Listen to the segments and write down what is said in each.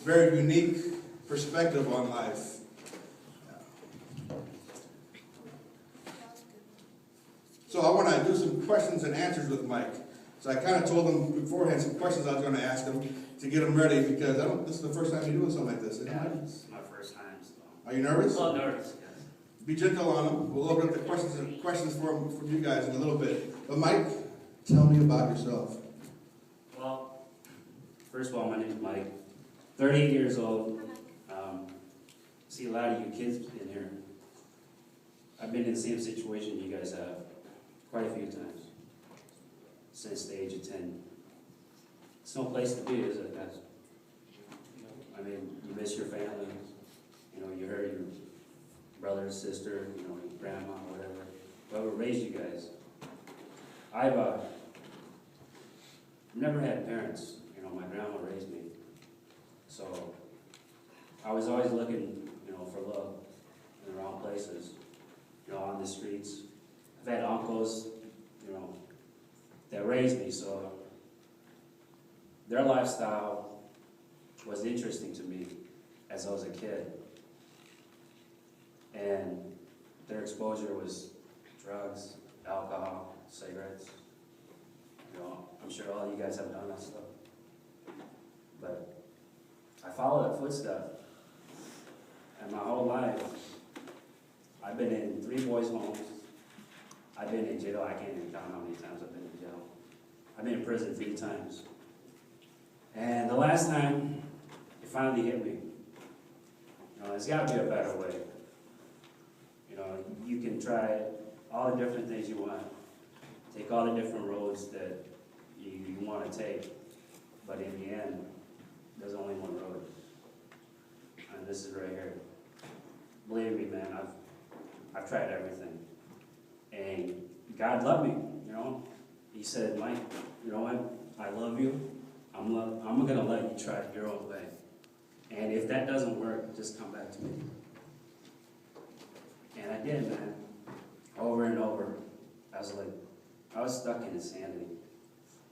very unique perspective on life. So I want to do some questions and answers with Mike. So I kind of told him beforehand some questions I was going to ask him to get him ready, because this is the first time you're doing something like this, isn't Yeah, it? it's my first time, so. Are you nervous? A little nervous, yes. Be gentle on him. We'll open up the questions from you guys in a little bit. But Mike, tell me about yourself. Well, first of all, my name is Mike. 38 years old. See a lot of you kids in here. I've been in the same situation you guys have quite a few times since the age of 10. It's no place to be, is it, guys? I mean, you miss your family. You know, you heard your brother, sister, you know, your grandma, whatever. Whoever raised you guys. I've never had parents. You know, my grandma raised me. So I was always looking, you know, for love in the wrong places. You know, on the streets. I've had uncles, you know, that raised me, so their lifestyle was interesting to me as I was a kid. And their exposure was drugs, alcohol, cigarettes. You know, I'm sure all you guys have done that stuff. But I followed that footstep. And my whole life, I've been in 3 boys' homes. I've been in jail. I can't even count how many times I've been in jail. I've been in prison 3 times. And the last time, it finally hit me. You know, there's got to be a better way. You know, you can try all the different things you want. Take all the different roads that you want to take. But in the end, there's only one road. And this is right here. Believe me, man, I've tried everything. And God loved me, you know. He said, Mike, you know what? I love you. I'm going to let you try it your own way. And if that doesn't work, just come back to me. And I did, man. Over and over. I was stuck in insanity.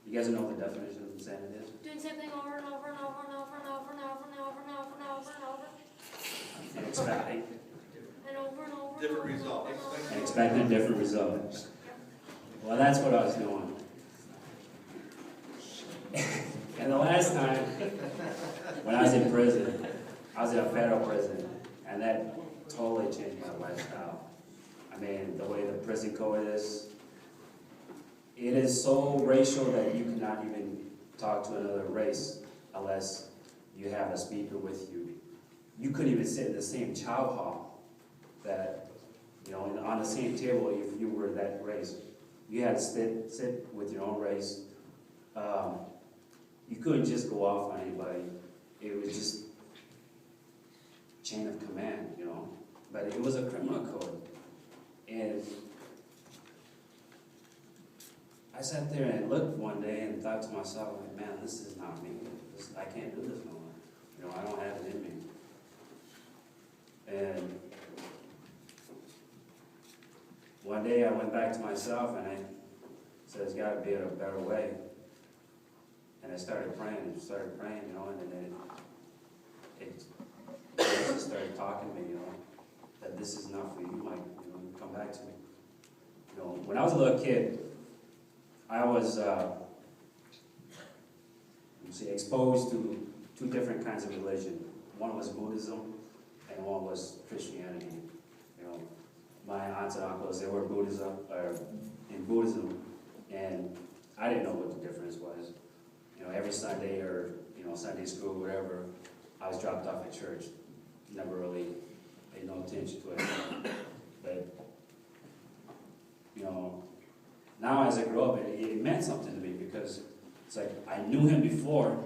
You guys know what the definition of insanity is? Doing the same thing over and over and over and over and over and over and over and over and over and over. And expecting. And over and over. Different result. And expecting a different result. Well, that's what I was doing. And the last time, when I was in prison, I was in a federal prison, and that totally changed my lifestyle. I mean, the way the prison code is, it is so racial that you cannot even talk to another race unless you have a speaker with you. You couldn't even sit in the same chow hall that, you know, on the same table if you were that race. You had to sit with your own race. You couldn't just go off on anybody. It was just chain of command, you know. But it was a criminal code. And I sat there and looked one day and thought to myself, like, man, this is not me. I can't do this no more. You know, I don't have it in me. And one day I went back to myself and I said, there's got to be a better way. And I started praying, you know, and then it just started talking to me, you know, that this is not for you, Mike, you know, come back to me. You know, when I was a little kid, I was exposed to 2 different kinds of religion. One was Buddhism, and one was Christianity. You know, my aunts and uncles, they were in Buddhism, and I didn't know what the difference was. You know, every Sunday or, you know, Sunday school, whatever, I was dropped off at church. Never really paid no attention to it. But, you know, now as I grew up, it meant something to me because it's like I knew him before,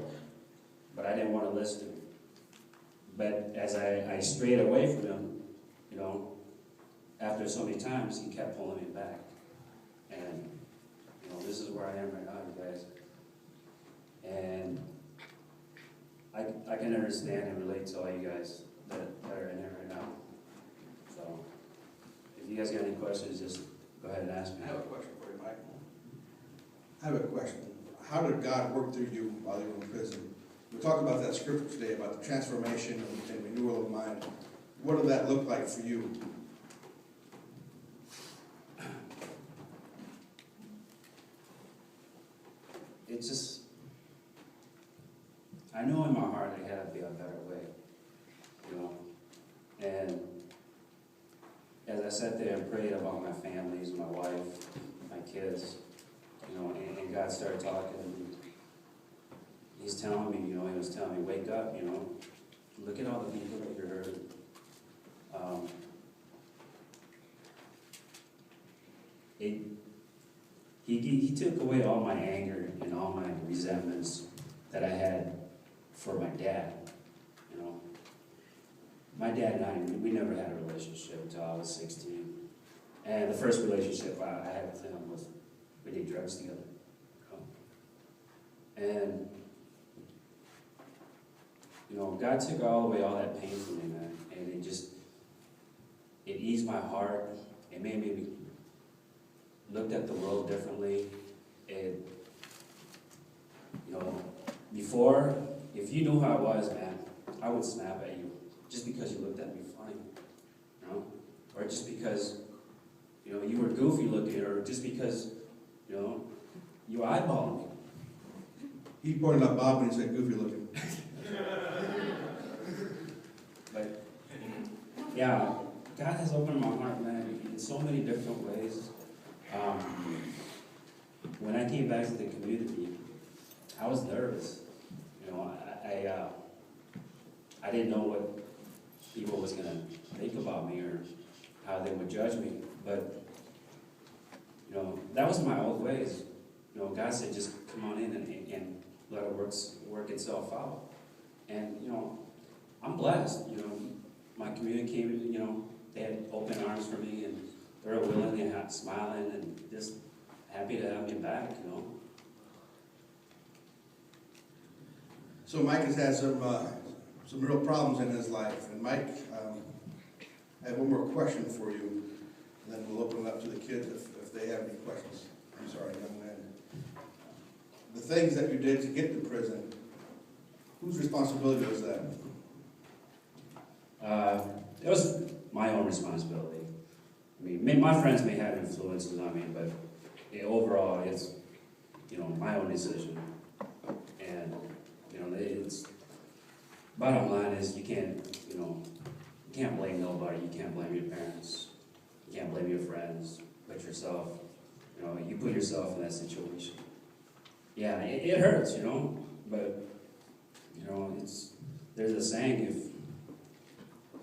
but I didn't want to listen to him. But as I strayed away from him, you know, after so many times, he kept pulling me back. And, you know, this is where I am right now, you guys. And I can understand and relate to all you guys that are in here right now. So, if you guys got any questions, just go ahead and ask me. I have a question for you, Mike. I have a question. How did God work through you while you were in prison? we talked about that scripture today, about the transformation and renewal of mind. What did that look like for you? It's just, I know in my heart there had to be a better way, you know. And as I sat there and prayed about my families, my wife, my kids, you know, and God started talking, and He's telling me, you know, He was telling me, wake up, you know, look at all the people that you're hurting. He took away all my anger and all my resentments that I had for my dad, you know. My dad and I, we never had a relationship until I was 16. And the first relationship I had with him was, we did drugs together. And, you know, God took all away all that pain from me, man. And it eased my heart. It made me looked at the world differently. It, you know, before, if you knew how I was, man, I would snap at you just because you looked at me funny, you know? Or just because, you know, you were goofy looking, or just because, you know, you eyeballing me. He pointed out Bob when he said goofy looking. But, yeah, God has opened my heart, man, in so many different ways. When I came back to the community, I was nervous. You know, I didn't know what people was gonna think about me or how they would judge me. But, you know, that was my old ways. You know, God said, just come on in and let it work itself out. And, you know, I'm blessed. You know, my community came, you know, they had open arms for me, and they were willing and smiling and just happy to have me back, you know. So Mike has had some real problems in his life. And Mike, I have one more question for you, and then we'll open it up to the kids if they have any questions. I'm sorry, young man. The things that you did to get to prison, whose responsibility was that? It was my own responsibility. I mean, my friends may have influences on me, but overall, it's, you know, my own decision. And, you know, it's, bottom line is you can't, you know, you can't blame nobody. You can't blame your parents. You can't blame your friends, but yourself. You know, you put yourself in that situation. Yeah, it hurts, you know, but, you know, there's a saying,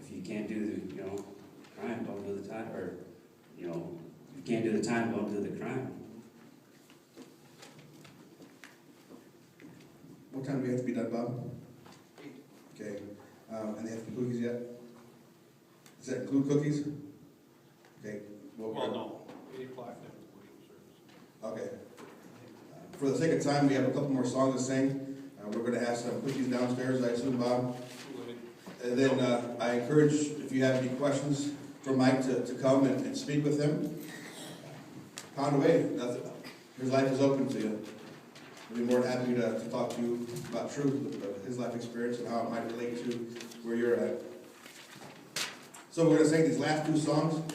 if you can't do the, you know, crime, don't do the time, or, you know, if you can't do the time, don't do the crime. What time do we have to be done, Bob? Okay. And they have cookies yet? Does that include cookies? Okay. Well, no. 8 o'clock, then worship service. Okay. For the sake of time, we have a couple more songs to sing. We're going to have some cookies downstairs, I assume, Bob. And then I encourage, if you have any questions for Mike, to come and speak with him. Pound away. His life is open to you. We'll be more than happy to talk to you about truth of his life experience and how it might relate to where you're at. So we're going to sing these last 2 songs.